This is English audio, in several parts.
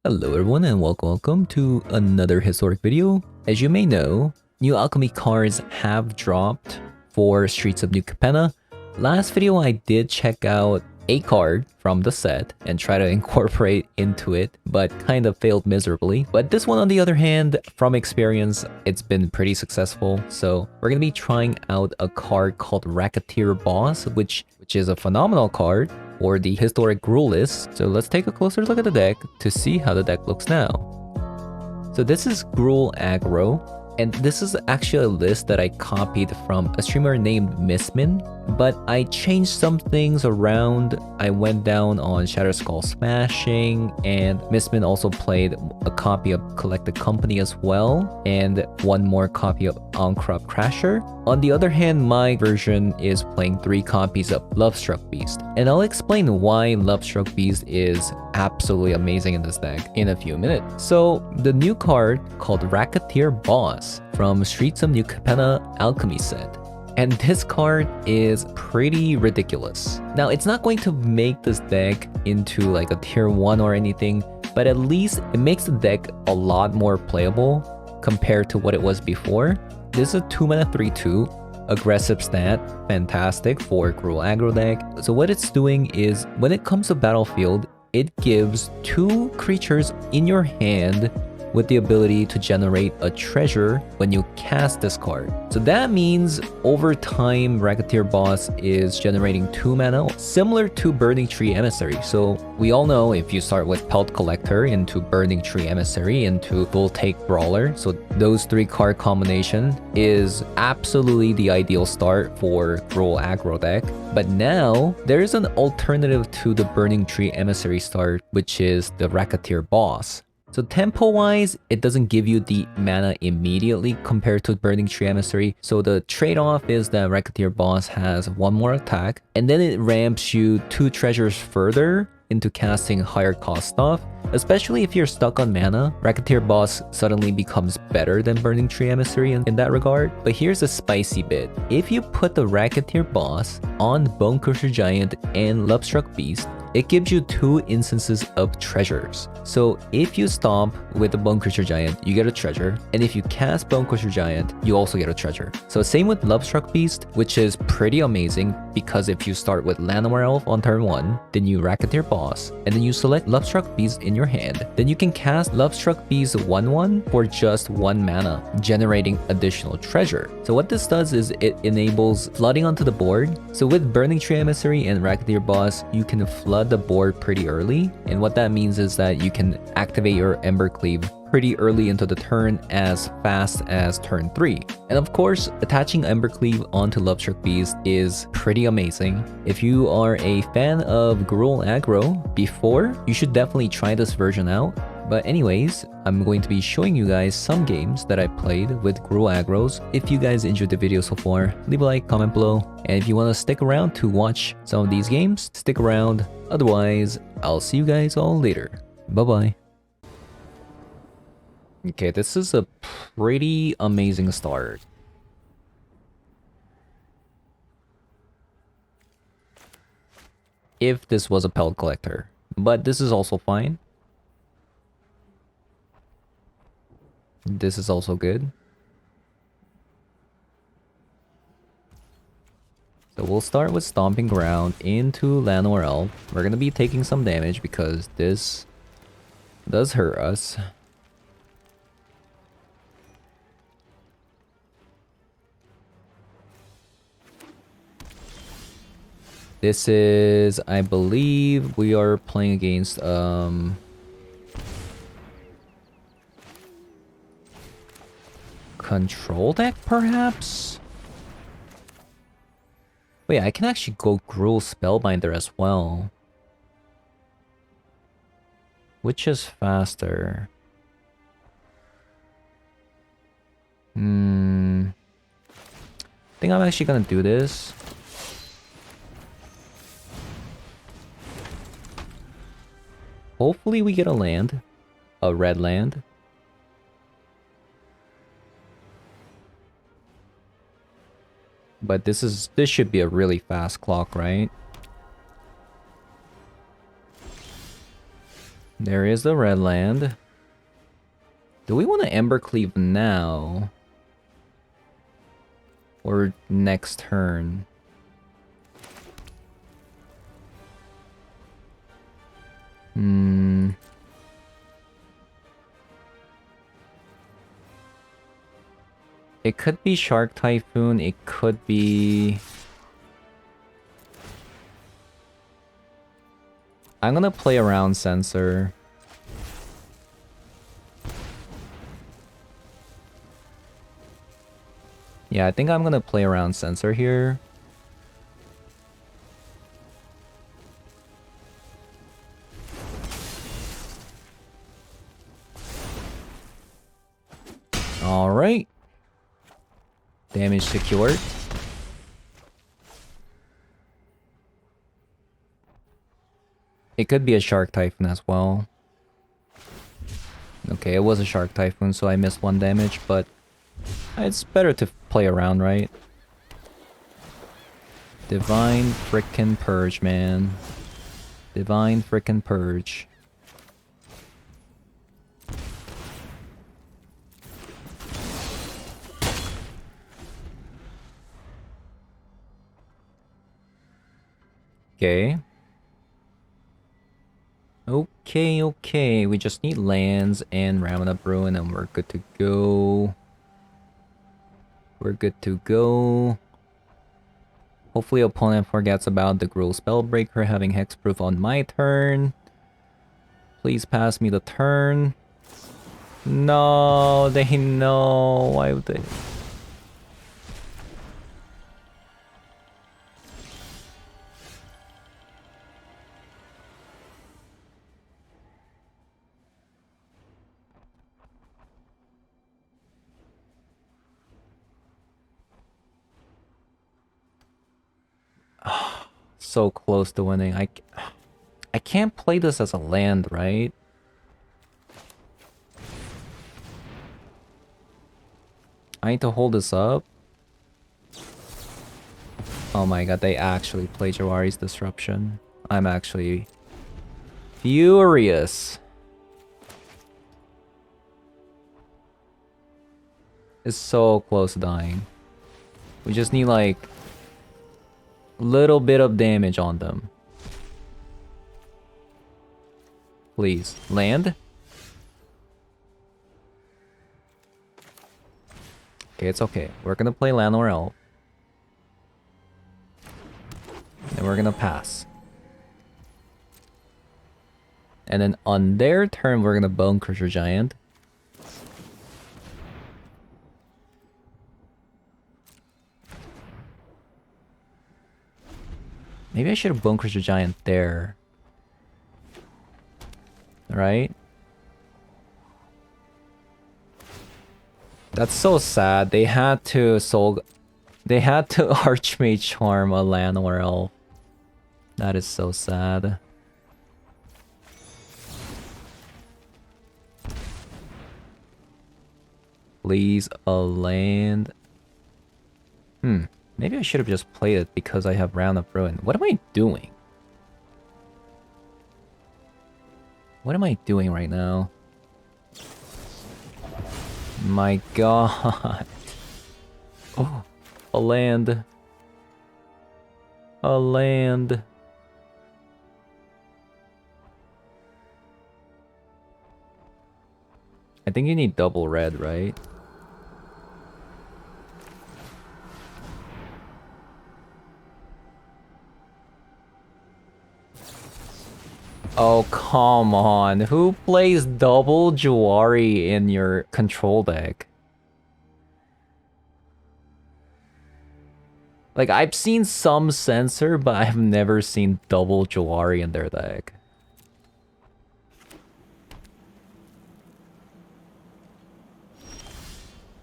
Hello everyone and welcome to another historic video. As you may know, new Alchemy cards have dropped for Streets of New Capenna. Last video I did check out a card from the set and try to incorporate into it, but kind of failed miserably. But this one on the other hand, from experience, it's been pretty successful. So we're going to be trying out a card called Racketeer Boss, which is a phenomenal card for the historic Gruul list. So let's take a closer look at the deck to see how the deck looks now. So this is Gruul Aggro, and this is actually a list that I copied from a streamer named Missmin, but I changed some things around. I went down on Shatter Skull Smashing, and Missmin also played a copy of Collected Company as well, and one more copy of Onkrop Crasher. On the other hand, my version is playing 3 copies of Lovestruck Beast, and I'll explain why Lovestruck Beast is absolutely amazing in this deck in a few minutes. So the new card called Racketeer Boss from Streets of New Capenna Alchemy set. And this card is pretty ridiculous. Now, it's not going to make this deck into like a tier 1 or anything, but at least it makes the deck a lot more playable compared to what it was before. This is a 2-mana 3/2, aggressive stat, fantastic for Gruul Aggro deck. So what it's doing is, when it comes to battlefield, it gives 2 creatures in your hand with the ability to generate a treasure when you cast this card. So that means over time, Racketeer Boss is generating 2 mana, similar to Burning Tree Emissary. So we all know if you start with Pelt Collector into Burning Tree Emissary into Voltaic Brawler, so those 3 card combination is absolutely the ideal start for Gruul Aggro deck. But now there's an alternative to the Burning Tree Emissary start, which is the Racketeer Boss. So tempo-wise, it doesn't give you the mana immediately compared to Burning Tree Emissary. So the trade-off is that Racketeer Boss has 1 more attack, and then it ramps you 2 treasures further into casting higher cost stuff. Especially if you're stuck on mana, Racketeer Boss suddenly becomes better than Burning Tree Emissary in that regard. But here's a spicy bit. If you put the Racketeer Boss on Bonecrusher Giant and Lovestruck Beast, it gives you 2 instances of treasures. So if you stomp with the Bonecrusher Giant, you get a treasure. And if you cast Bonecrusher Giant, you also get a treasure. So same with Lovestruck Beast, which is pretty amazing because if you start with Llanowar Elf on turn 1, then you Racketeer Boss, and then you select Lovestruck Beast in your hand, then you can cast Lovestruck Beast 1/1 for just 1 mana, generating additional treasure. So what this does is it enables flooding onto the board. So with Burning Tree Emissary and Racketeer Boss, you can flood the board pretty early, and what that means is that you can activate your Embercleave pretty early into the turn, as fast as turn 3. And of course, attaching Embercleave onto Lovestruck Beast is pretty amazing. If you are a fan of Gruul Aggro before, you should definitely try this version out. But anyways, I'm going to be showing you guys some games that I played with Gruul Aggros. If you guys enjoyed the video so far, leave a like, comment below. And if you want to stick around to watch some of these games, stick around. Otherwise, I'll see you guys all later. Bye-bye. Okay, this is a pretty amazing start. If this was a Pelt Collector. But this is also fine. This is also good. So we'll start with Stomping Ground into Llanowar Elf. We're gonna be taking some damage because this does hurt us. This is, I believe, we are playing against control deck, perhaps? Wait, I can actually go Gruul Spellbinder as well. Which is faster? I think I'm actually gonna do this. Hopefully we get a land. A red land. But this should be a really fast clock, right? There is the red land. Do we want to Embercleave now? Or next turn? It could be Shark Typhoon, it could be... I'm gonna play around Sensor. Yeah, I think I'm gonna play around Sensor here. Alright. Damage secured. It could be a Shark Typhoon as well. Okay, it was a Shark Typhoon, so I missed 1 damage, but it's better to play around, right? Divine frickin' Purge, man. Divine frickin' Purge. Okay. Okay. We just need lands and Ramana Bruin and we're good to go. We're good to go. Hopefully opponent forgets about the Gruul Spellbreaker having hexproof on my turn. Please pass me the turn. No, they know. Why would they? So close to winning. I can't play this as a land, right? I need to hold this up. Oh my god, they actually play Jawari's Disruption. I'm actually furious. It's so close to dying. We just need like little bit of damage on them. Please, land. Okay, it's okay. We're gonna play land or elf. And we're gonna pass. And then on their turn, we're gonna Bone Crusher Giant. Maybe I should have Bone Crusher Giant there. Right? That's so sad. They had to Archmage Charm a land or elf. That is so sad. Please, a land. Maybe I should have just played it because I have Round of Ruin. What am I doing? What am I doing right now? My god. Oh, a land. A land. I think you need double red, right? Oh, come on. Who plays double Jawari in your control deck? Like, I've seen some Censor, but I've never seen double Jawari in their deck.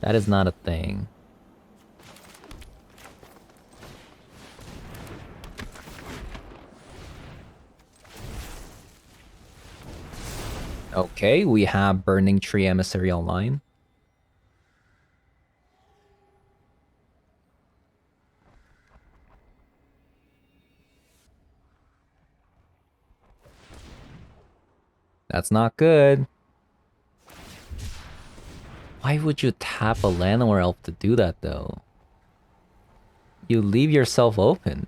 That is not a thing. Okay, we have Burning Tree Emissary online. That's not good. Why would you tap a Llanowar Elf to do that though? You leave yourself open.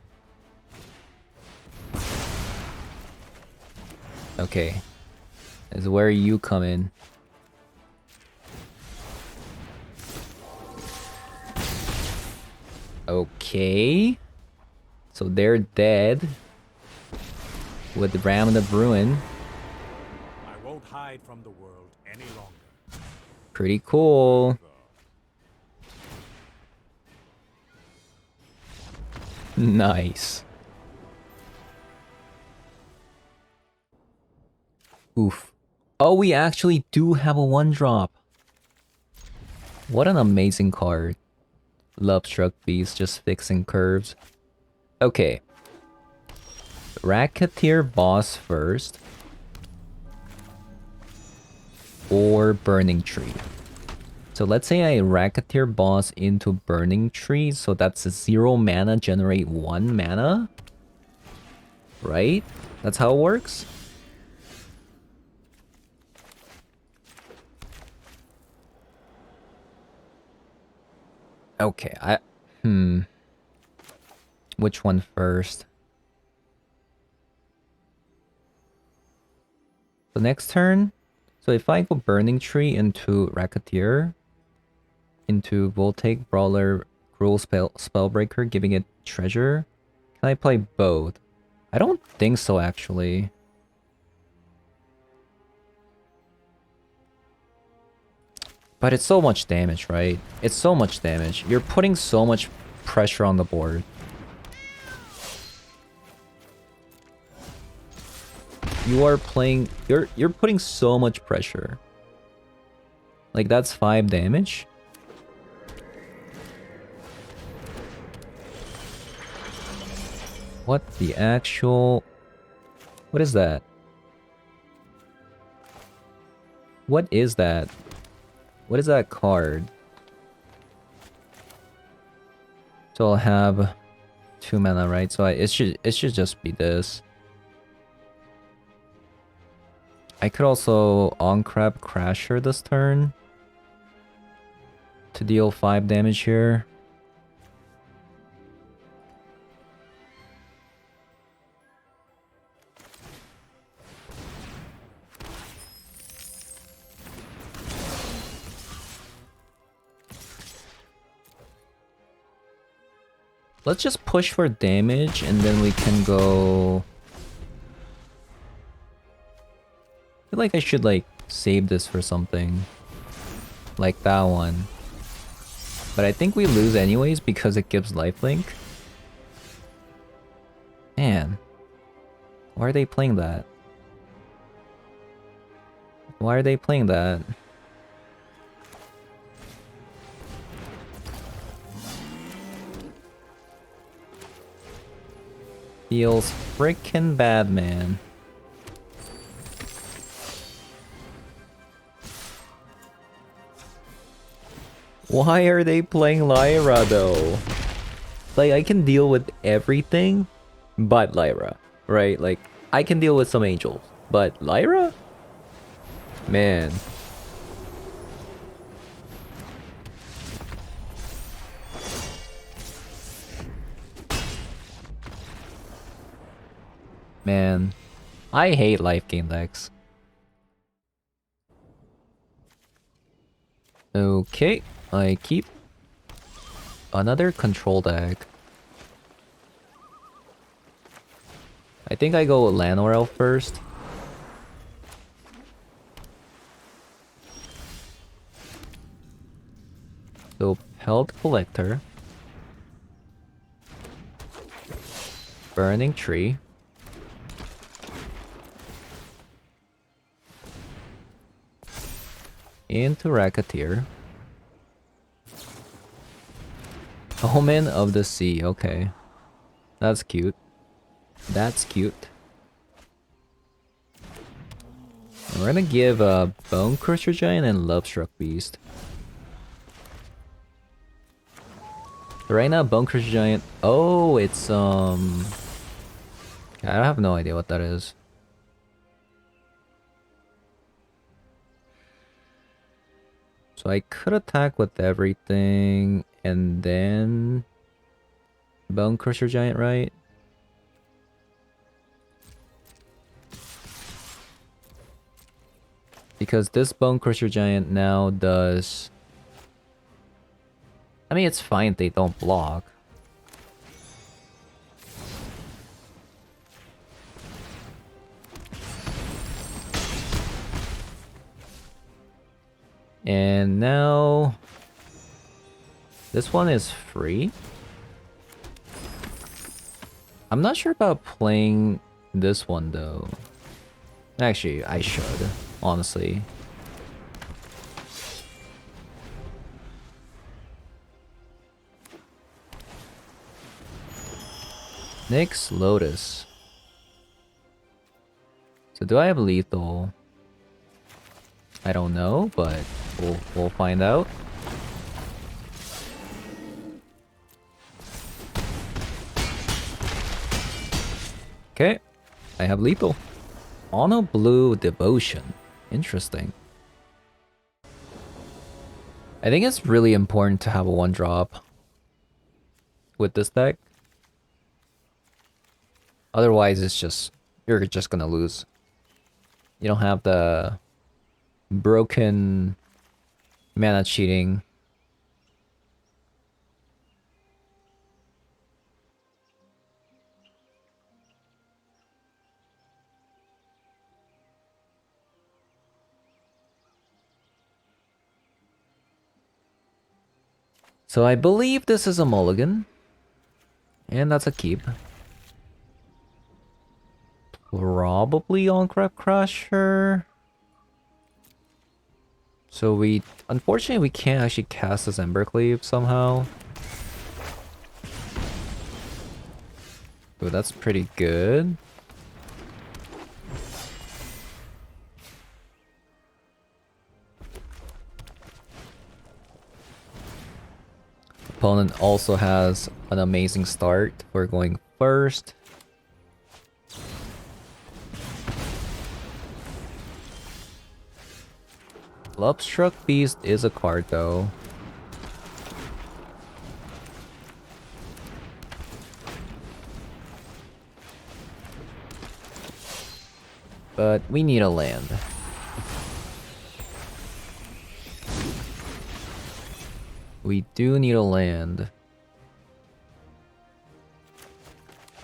Okay. This is where you come in. Okay. So they're dead. With Ram of Ruin. I won't hide from the world any longer. Pretty cool. Nice. Oof. Oh, we actually do have a 1-drop. What an amazing card. Love Struck Beast, just fixing curves. Okay. Racketeer Boss first. Or Burning Tree. So let's say I Racketeer Boss into Burning Tree. So that's a 0 mana, generate 1 mana. Right? That's how it works? Okay, which one first? The next turn? So if I go Burning Tree into Racketeer, into Voltaic, Brawler, Gruul Spellbreaker, giving it treasure, can I play both? I don't think so, actually. But it's so much damage, right? It's so much damage. You're putting so much pressure on the board. You are playing... You're putting so much pressure. Like, that's 5 damage. What the actual... What is that? What is that? What is that card? So I'll have 2 mana, right? So it should just be this. I could also on-crab Crasher this turn to deal 5 damage here. Let's just push for damage and then we can go... I feel like I should like save this for something. Like that one. But I think we lose anyways because it gives lifelink. Man. Why are they playing that? Why are they playing that? Feels frickin' bad, man. Why are they playing Lyra though? Like, I can deal with everything but Lyra, right? Like, I can deal with some angels, but Lyra? Man. Man. I hate life gain decks. Okay, I keep another control deck. I think I go with Llanowar Elf first. So Pelt Collector. Burning Tree. Into Racketeer. Omen of the Sea, okay. That's cute. That's cute. And we're gonna give a Bone Crusher Giant and Love Struck Beast. So right now, Bone Crusher Giant. Oh, it's I have no idea what that is. So I could attack with everything and then Bone Crusher Giant, right? Because this Bone Crusher Giant now does... I mean, it's fine if they don't block. And now... this one is free. I'm not sure about playing this one, though. Actually, I should, honestly. Nyx Lotus. So do I have lethal? I don't know, but we'll find out. Okay, I have lethal. Mono blue devotion. Interesting. I think it's really important to have a 1-drop with this deck. Otherwise, it's just... you're just gonna lose. You don't have the broken mana cheating. So I believe this is a mulligan. And that's a keep. Probably on Crab Crusher. So we... unfortunately, we can't actually cast this Embercleave somehow. Oh, that's pretty good. Opponent also has an amazing start. We're going first. Lobstruck Beast is a card, though. But we need a land. We do need a land.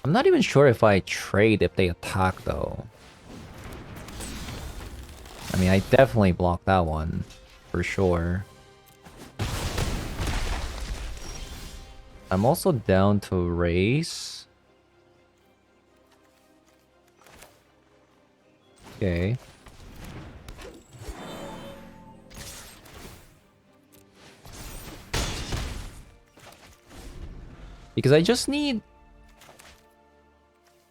I'm not even sure if I trade if they attack, though. I mean, I definitely blocked that one, for sure. I'm also down to race. Okay. Because I just need...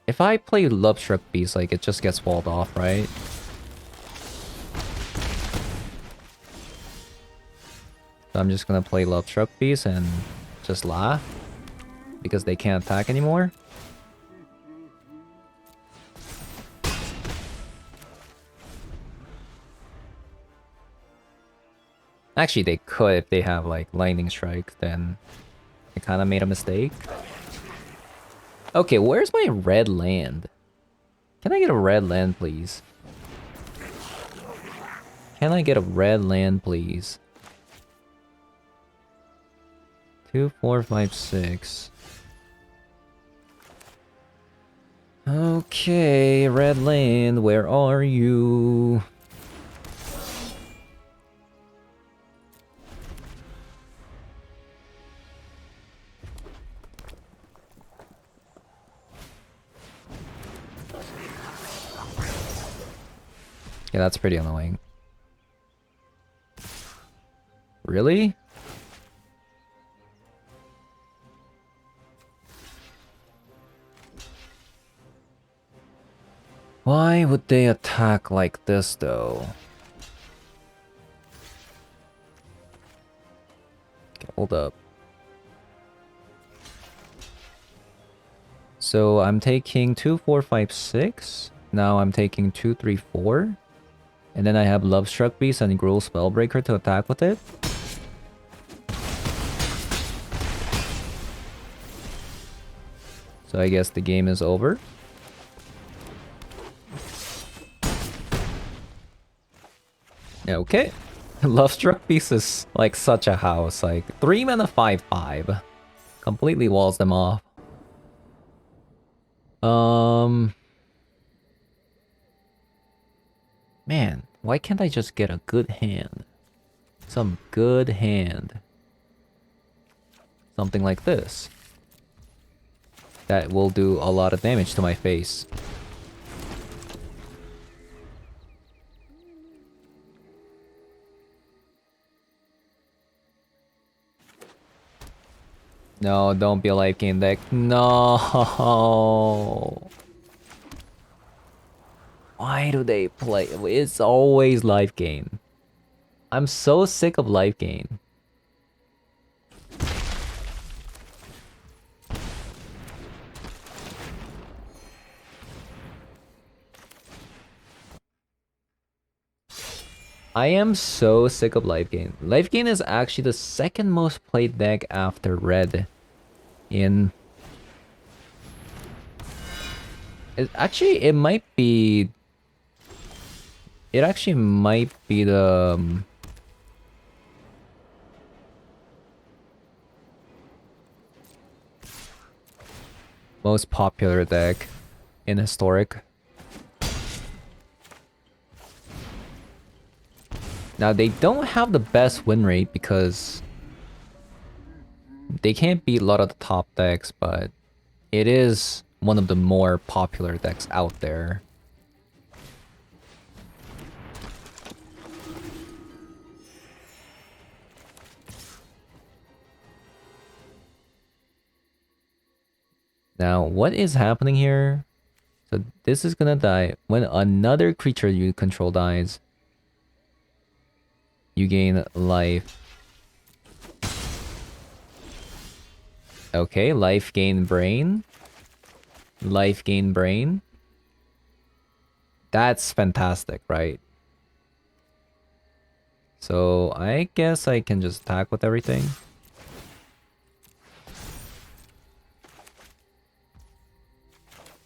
if I play Lobstruck Beast, like, it just gets walled off, right? So I'm just gonna play Lobstruck Beast and just laugh. Because they can't attack anymore. Actually, they could if they have, like, Lightning Strike, then I kind of made a mistake. Okay, where's my red land? Can I get a red land, please? Can I get a red land, please? 2, 4, 5, 6. Okay, red land, where are you? Yeah, that's pretty annoying. Really? Why would they attack like this, though? Okay, hold up. So I'm taking 2, 4, 5, 6. Now I'm taking 2, 3, 4. And then I have Love Struck Beast and Gruul Spellbreaker to attack with it. So I guess the game is over. Okay. Love Struck Beast is like such a house. Like 3 mana 5/5. Completely walls them off. Man, why can't I just get a good hand? Some good hand. Something like this. That will do a lot of damage to my face. No, don't be a life gain deck. No. Why do they play? It's always life gain. I'm so sick of life gain. I am so sick of life gain. Life gain is actually the second most played deck after red. Actually, it might be. It actually might be the most popular deck in Historic. Now, they don't have the best win rate because they can't beat a lot of the top decks, but it is one of the more popular decks out there. Now, what is happening here? So this is gonna die. When another creature you control dies, you gain life. Okay, life gain brain. Life gain brain. That's fantastic, right? So I guess I can just attack with everything.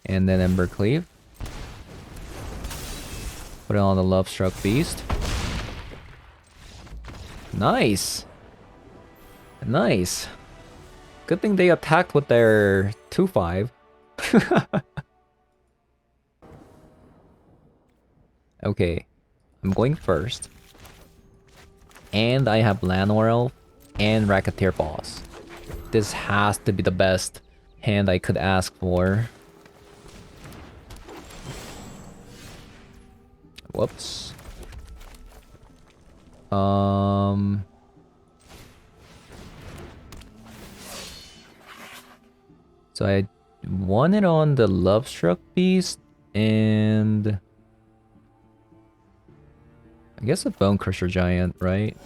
And then Ember Cleave. Put it on the Love Struck Beast. Nice. Nice. Good thing they attacked with their 2/5. Okay. I'm going first. And I have Llanowar Elf and Racketeer Boss. This has to be the best hand I could ask for. Whoops. So I won it on the Love Struck Beast and I guess a Bone Crusher Giant, right?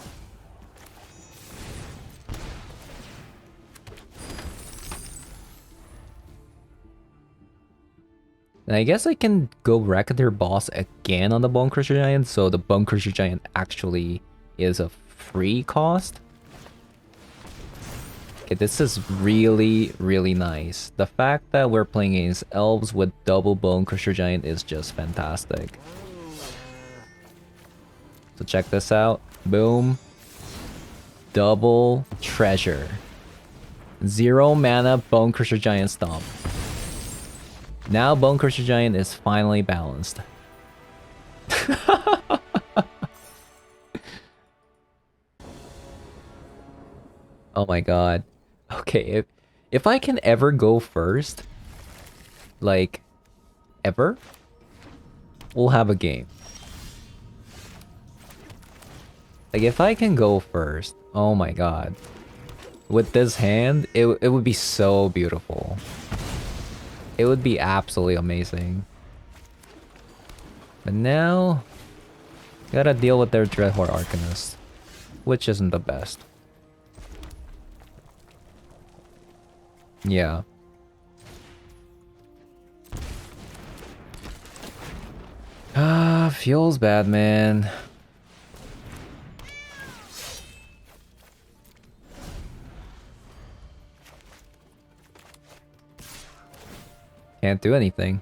And I guess I can go Racketeer Boss again on the Bone Crusher Giant, so the Bone Crusher Giant actually is a free cost. Okay, this is really, really nice. The fact that we're playing against elves with double Bone Crusher Giant is just fantastic. So check this out. Boom. Double treasure. 0 mana Bone Crusher Giant Stomp. Now Bone Crusher Giant is finally balanced. Oh my god. Okay, if I can ever go first, like, ever, we'll have a game. Like, if I can go first, oh my god. With this hand, it would be so beautiful. It would be absolutely amazing. But now, gotta deal with their Dreadhorde Arcanist, which isn't the best. Yeah. Feels bad, man. Can't do anything.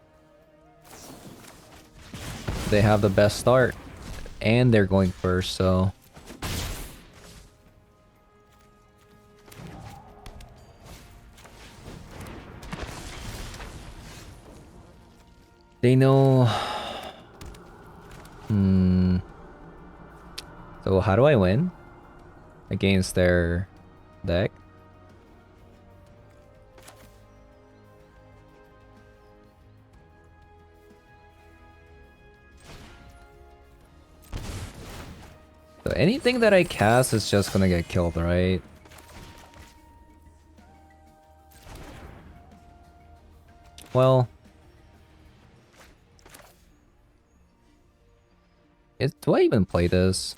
They have the best start. And they're going first, so... They know... So how do I win? Against their deck? So anything that I cast is just gonna get killed, right? Well... do I even play this?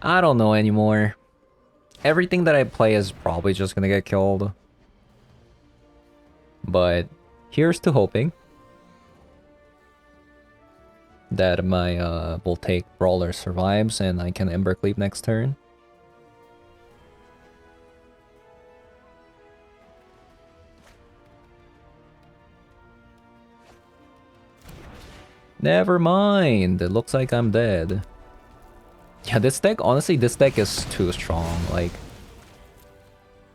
I don't know anymore. Everything that I play is probably just gonna get killed. But here's to hoping that my Voltaic Brawler survives and I can Embercleave next turn. Never mind. It looks like I'm dead. Yeah, this deck, honestly, this deck is too strong. Like,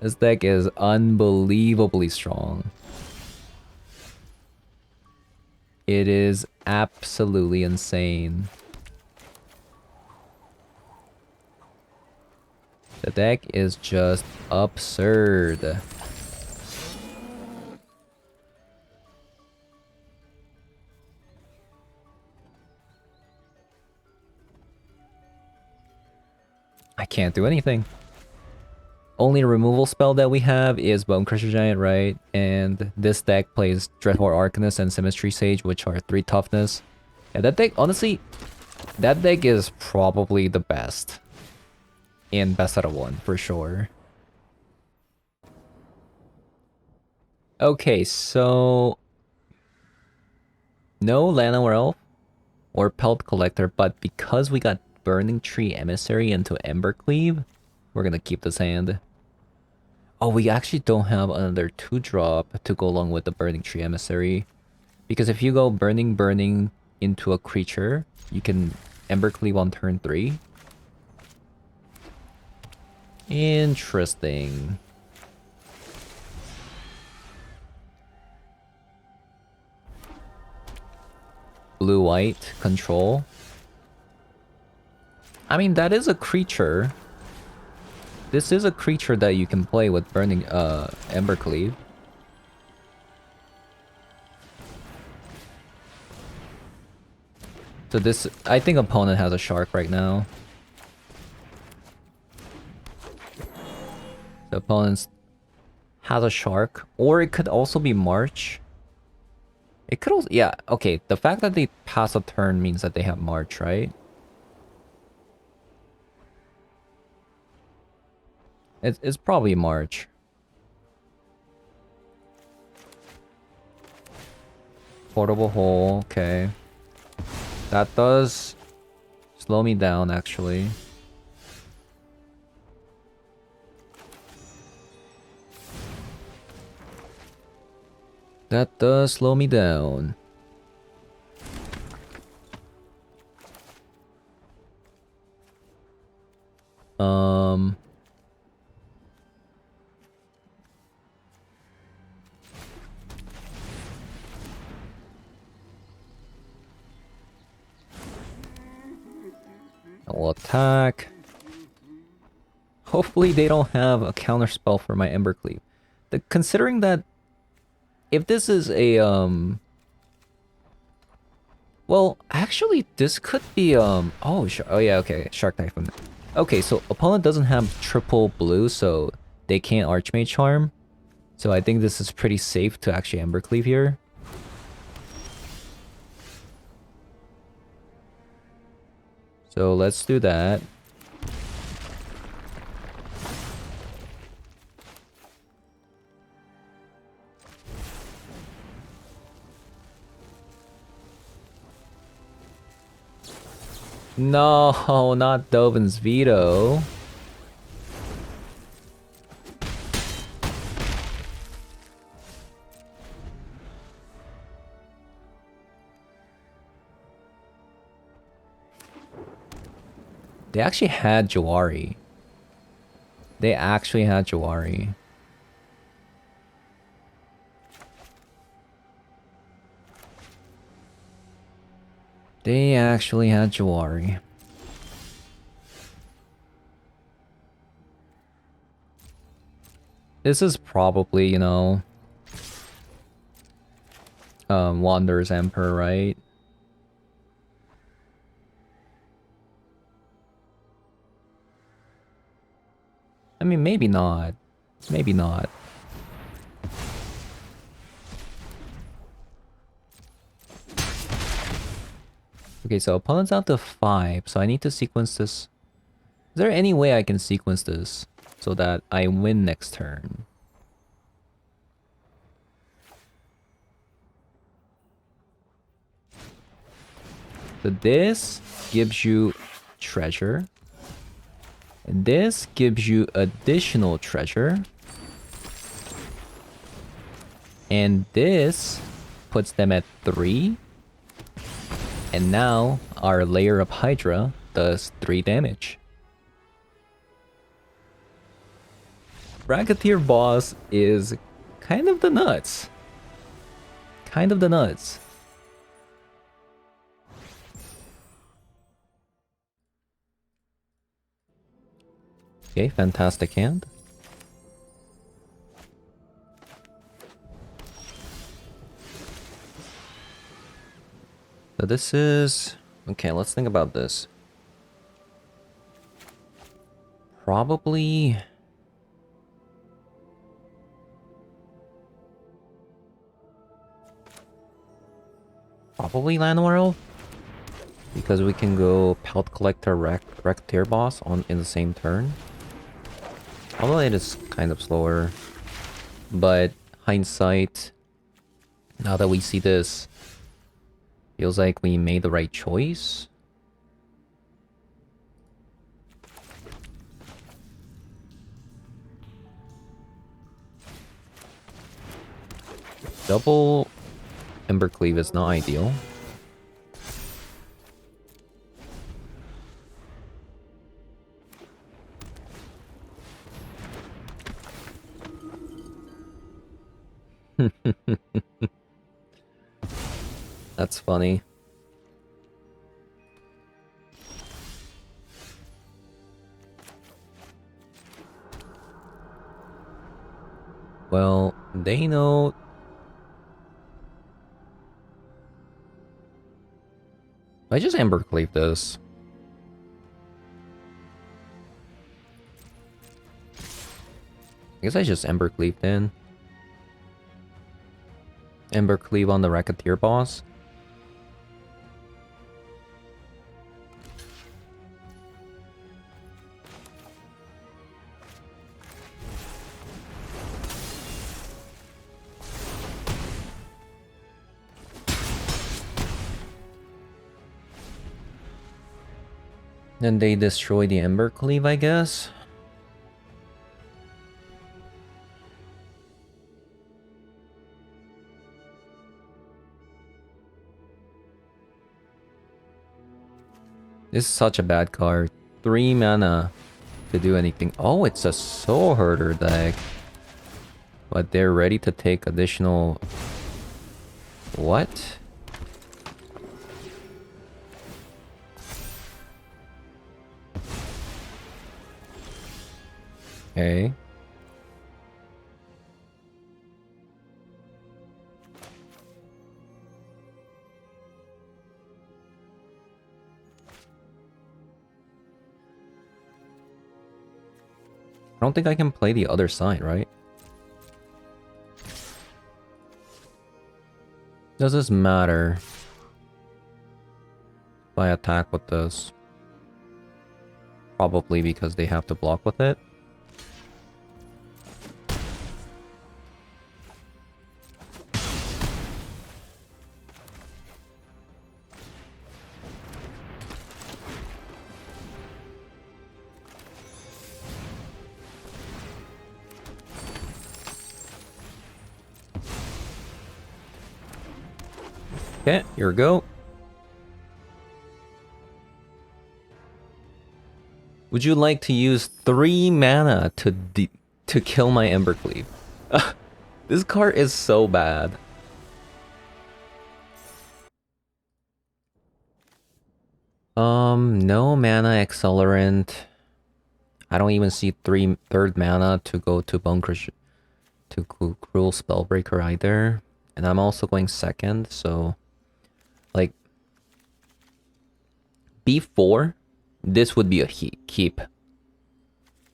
this deck is unbelievably strong. It is absolutely insane. The deck is just absurd. I can't do anything. Only removal spell that we have is Bone Crusher Giant, right? And this deck plays Dreadhorde Arcanist and Symmetry Sage, which are 3 toughness. Yeah, that deck, honestly, that deck is probably the best. In best out of 1, for sure. Okay, so... No Lana or Elf or Pelt Collector, but because we got Burning Tree Emissary into Embercleave, we're gonna keep this hand. Oh, we actually don't have another 2-drop to go along with the Burning Tree Emissary. Because if you go Burning into a creature, you can Embercleave on turn 3. Interesting. Blue-white control. I mean, that is a creature. This is a creature that you can play with Burning Embercleave. So this, I think opponent has a shark right now. The opponent has a shark, or it could also be March. It could also, yeah, okay. The fact that they pass a turn means that they have March, right? It's probably March. Portable hole, okay. That does slow me down, actually. That does slow me down. I'll attack. Hopefully they don't have a counter spell for my Embercleave. Considering that if this is a well, actually this could be oh yeah, okay, Shark Typhoon. Okay, so opponent doesn't have triple blue, so they can't Archmage Charm. So I think this is pretty safe to actually Embercleave here. So let's do that. No, not Dovin's veto. They actually had Jawari. They actually had Jawari. They actually had Jawari. This is probably, you know, Wanderer's Emperor, right? I mean, maybe not. Maybe not. Okay, so opponent's out to 5, so I need to sequence this. Is there any way I can sequence this so that I win next turn? So this gives you treasure. And this gives you additional treasure. And this puts them at 3. And now our Layer Up Hydra does 3 damage. Racketeer Boss is kind of the nuts. Kind of the nuts. Okay, fantastic hand. So this is... Okay, let's think about this. Probably... Probably Land World? Because we can go Pelt Collector Racketeer Boss on in the same turn. Although it is kind of slower. But hindsight, now that we see this, feels like we made the right choice. Double Embercleave is not ideal. That's funny. Well, they know... I just Embercleave this. I guess I just Embercleave then. Embercleave on the Racketeer Boss. Then they destroy the Embercleave, I guess. This is such a bad card. 3 mana to do anything. Oh, it's a Soul Herder deck. But they're ready to take additional... What? Okay. I don't think I can play the other side, right? Does this matter if I attack with this? Probably because they have to block with it. Okay, here we go. Would you like to use 3 mana to kill my Embercleave? This card is so bad. No mana accelerant. I don't even see third mana to go to Gruul Spellbreaker either. And I'm also going second, so like before this would be a keep.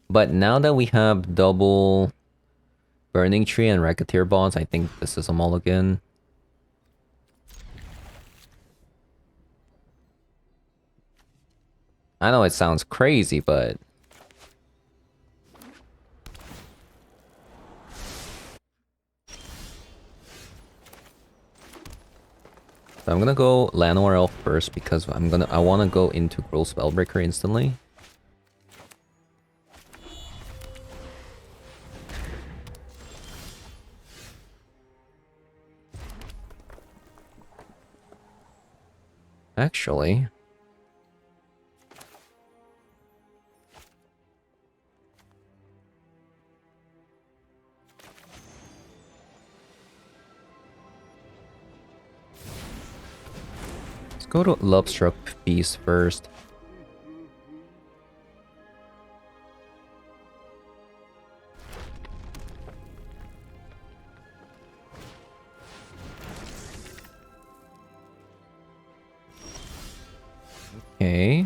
But now that we have double Burning Tree and Racketeer Boss, I think this is a mulligan. I know it sounds crazy, but so I'm gonna go Llanowar Elf first because I wanna go into Gruul Spellbreaker instantly. Actually, let's go to Lovestruck Beast first. Okay.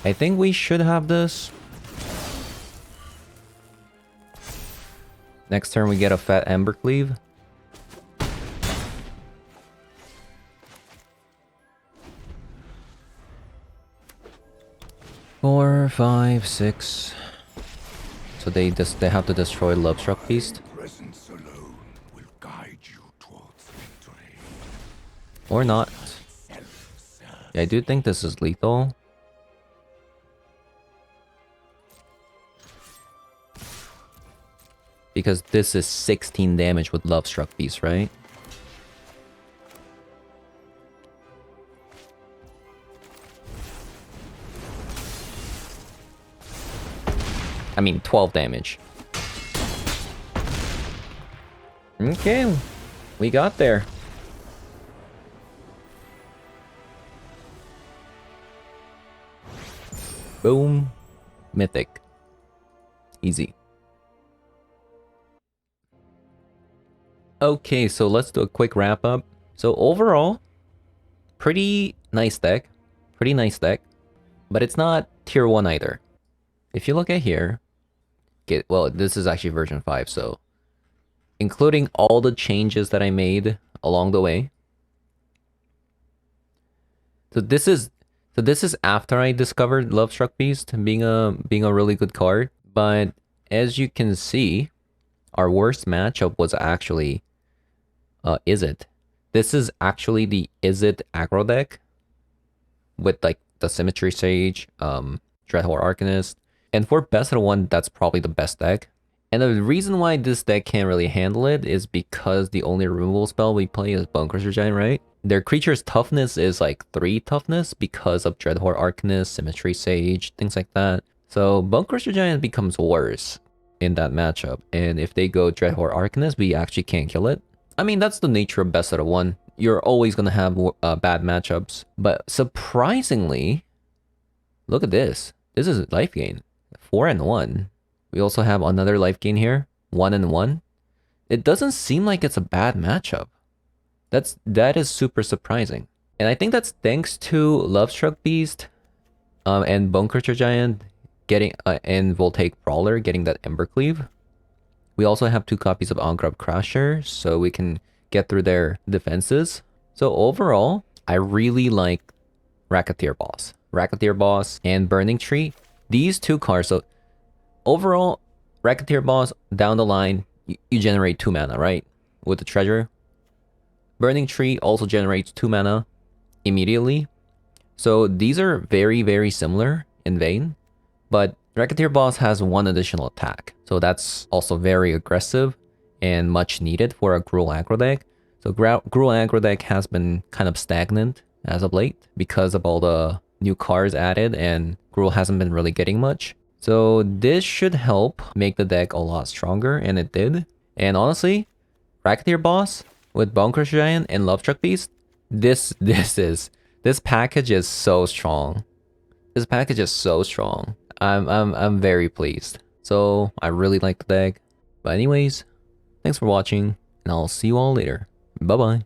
I think we should have this. Next turn we get a fat Embercleave. Four, five, six. So they have to destroy Lovestruck Beast. Presence alone will guide you towards victory. Or not. Yeah, I do think this is lethal. Because this is 16 damage with Lovestruck Beast, right? I mean, 12 damage. Okay, we got there. Boom. Mythic. Easy. Okay, so let's do a quick wrap up. So overall, pretty nice deck. Pretty nice deck. But it's not tier 1 either. If you look at here, well, this is actually version 5, so including all the changes that I made along the way. So this is after I discovered Lovestruck Beast being a really good card. But as you can see, our worst matchup was actually Izzet. This is actually the Izzet aggro deck with like the Symmetry Sage, Dreadhorde Arcanist. And for best of one, that's probably the best deck. And the reason why this deck can't really handle it is because the only removal spell we play is Bonecrusher Giant, right? Their creature's toughness is like 3 toughness because of Dreadhorde Arcanist, Symmetry Sage, things like that. So Bonecrusher Giant becomes worse in that matchup. And if they go Dreadhorde Arcanist, we actually can't kill it. I mean, that's the nature of best out of one. You're always going to have bad matchups. But surprisingly, look at this. This is life gain. 4 and 1. We also have another life gain here. 1 and 1. It doesn't seem like it's a bad matchup. That is super surprising. And I think that's thanks to Lovestruck Beast and Bonecrusher Giant getting and Voltaic Brawler getting that Embercleave. We also have 2 copies of Ongrub Crusher, so we can get through their defenses. So overall, I really like Racketeer Boss. Racketeer Boss and Burning Tree. These 2 cards, so overall, Racketeer Boss, down the line, you generate 2 mana, right? With the treasure. Burning Tree also generates 2 mana immediately. So these are very similar in vein, but Racketeer Boss has one additional attack. So that's also very aggressive and much needed for a Gruul Aggro deck. So Gruul Aggro deck has been kind of stagnant as of late because of all the new cards added, and Gruul hasn't been really getting much. So this should help make the deck a lot stronger, and it did. And honestly, Racketeer Boss with Bonecrush Giant and Lovestruck Beast, this package is so strong. This package is so strong. I'm very pleased. So I really like the deck. But anyways, thanks for watching, and I'll see you all later. Bye bye.